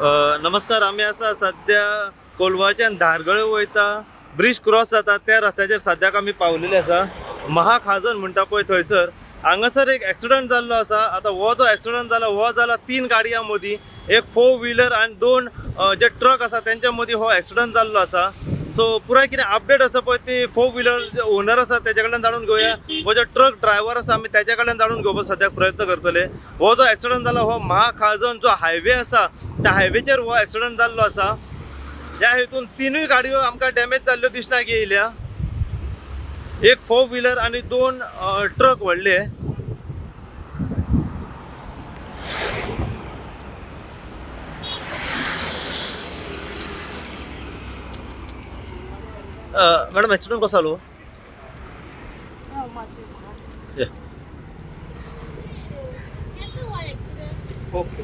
नमस्कार. आम्ही असा सध्या कोलवाच्या धारगळे वयता ब्रिज क्रॉस जाता त्या रस्त्याचेर सद्याक आम्ही पावलेले आसा. महाखाजन म्हणटा पळय थंयसर हांगासर एक ॲक्सिडंट जाल्लो आसा. आता हो जो ॲक्सिडंट जाला हो जाला 3 गाडयां मदीं, एक 4 व्हिलर आनी 2 जे ट्रक आसा त्यांच्या मदीं हो ॲक्सिडंट जाल्लो आसा. सो पुराय कितें अपडेट आसा पळय ती 4 व्हिलर ओनर आसा तेजे कडल्यान जाणून घेवया. हो जो ट्रक ड्रायव्हर आसा आमी तेजे कडल्यान जाणून घेवपाक सद्याक प्रयत्न करतले. हो जो ॲक्सिडंट जाला हो महाखाजन जो हायवे आसा त्या हायवेचेर हो ॲक्सिडंट जाल्लो आसा. ह्या हेतून 3 गाडयो आमकां डॅमेज जाल्ल्यो दिसण्याक येयल्या. एक 4 व्हिलर आनी 2 ट्रक व्हडले. मॅडम ॲक्सिडंट कसो जालो? ओके.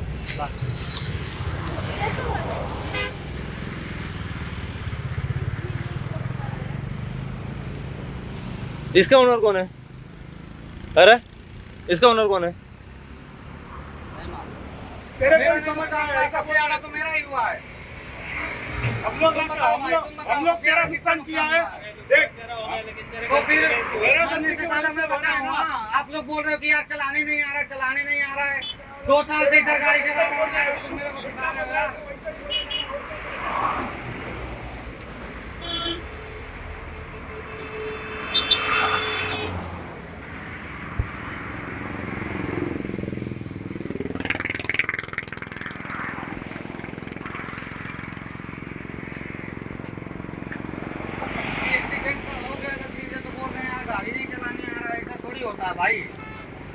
इसका ओनर कौन है? अरे इसका ओनर कौन है? मेरा समझ आया, ऐसा कोई आना तो मेरा ही हुआ है। हम लोग तेरा नुकसान किया है। देख तो फिर मेरा बनने से पहले मैं बचा हूँ ना। आप लोग बोल रहे हो कि यार चलाने नहीं आ रहा है। 2 साल से इधर गाड़ी चला रहा है, तुम मेरे को सिखा रहे हो यार।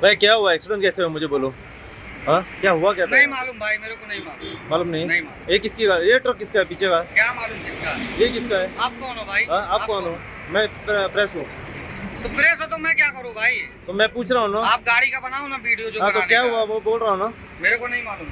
भाई क्या हुआ? एक्सीडेंट कैसे हुआ मुझे बोलो. हाँ क्या हुआ? क्या नहीं मालूम भाई, मेरे को नहीं मालूम। मालूम नहीं. नहीं मालूम। ये किसकी गाड़ी? ये ट्रक किसका है पीछे का? क्या मालूम किसका? ये किसका है? आप कौन हो भाई? हाँ आप कौन हो? मैं प्रेस हूँ. तो प्रेस हो तो मैं क्या करूँ भाई? तो मैं पूछ रहा हूँ ना. आप गाड़ी का बनाओ ना वीडियो जो हाँ तो बनाने क्या का। हुआ वो बोल रहा हूँ ना. मेरे को नहीं मालूम।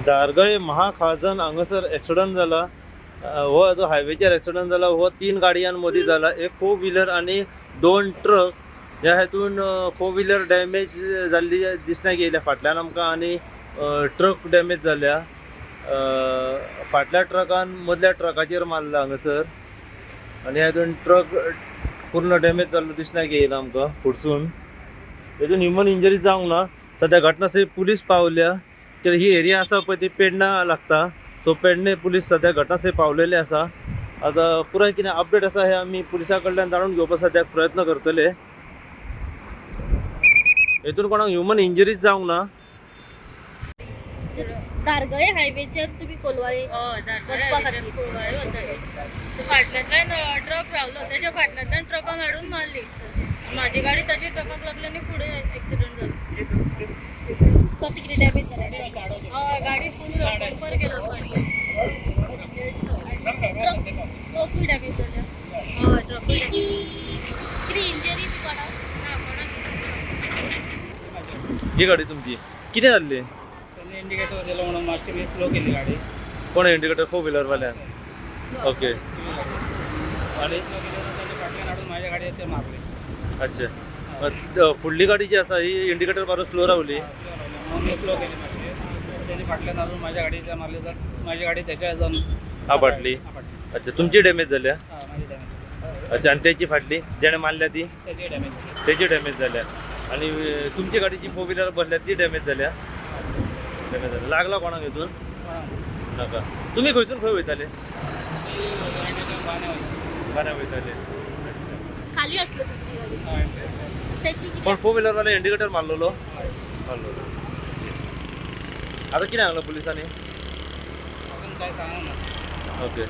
धारगळे महाखाजन हांगासर ॲक्सिडंट जाला. हो जो हायवेचेर ॲक्सिडंट जाला हो 3 गाडयांमदीं जाला. एक 4 व्हिलर आनी 2 ट्रक. ह्या हेतून 4 व्हिलर डॅमेज जाल्ली दिसण्याक येयल्या फाटल्यान आमकां आनी ट्रक डॅमेज जाल्या. फाटल्या ट्रकान मदल्या ट्रकाचेर मारला हांगासर आनी हेतून ट्रक पूर्ण डॅमेज जाल्लो दिसण्याक येयला आमकां फुडसून. हेतून ह्युमन इंजरी जावंक ना. सद्या घटनास्थळी पुलीस पावल्या. तर ही एरिया आसा पळय ती पेडणा लागता. सो पेडणे पुलीस सद्या घटनास्थळी पावलेले आसा. आता पुराय कितें अपडेट आसा हे आमी पुलिसा कडल्यान जाणून घेवपाक सद्याक प्रयत्न करतले. हेतून कोणाक ह्युमन इंजरीज जावंक ना. धारगळे हायवेचेर तुम्ही कोलवाळे वचपा खातीर कोलवाळे वताले. फाटल्यातल्यान ट्रक रावलो, त्याच्या फाटल्यातल्यान ट्रकान हाडून मारली. माझी गाडी ताची ट्रकाक लागली आणि पुढे ऍक्सिडेंट झालो. स्वतः किती डॅमेज झाला? गाडी फुल बंपर गेलो. ट्रक डॅमेज झाला. ट्रक किती इंजरी कोणाक? ही गाडी तुमची कितें जाल्ली? इंडिकेटर दिलो म्हणून मातशी मी स्लो केली गाडी. कोण इंडिकेटर 4 व्हिलर वाल्यान? ओके. आणि फाटल्यान हाडून माझ्या गाडयेर ते मारले. अच्छा. फुडली गाडी जी आसा ही इंडिकेटर मारून स्लो रावली. मी स्लो केली मातशी. त्याने फाटल्यान हाडून माझ्या गाडीच्या मारले तर माझी गाडी त्याच्या जाऊन आपटली. अच्छा तुमची डॅमेज जाल्या? माझी डॅमेज. अच्छा आणि त्याची फाटली जेणे मारल्या ती त्याची डॅमेज. त्याची डॅमेज झाल्या. आणि तुमची गाडी जी 4 व्हिलर बसल्या ती डॅमेज झाल्या. डॅमेज झाल्या. लागला कोणाक हेतून? नाका. तुम्ही खंयसून खंय वयताले? बारा वयताले. खाली असलं तुमची गाडी त्याची पण 4 व्हिलर वाले इंडिकेटर मारलेलो. आता किती सांगलं पोलिसांनी? काय सांगा ना. ओके.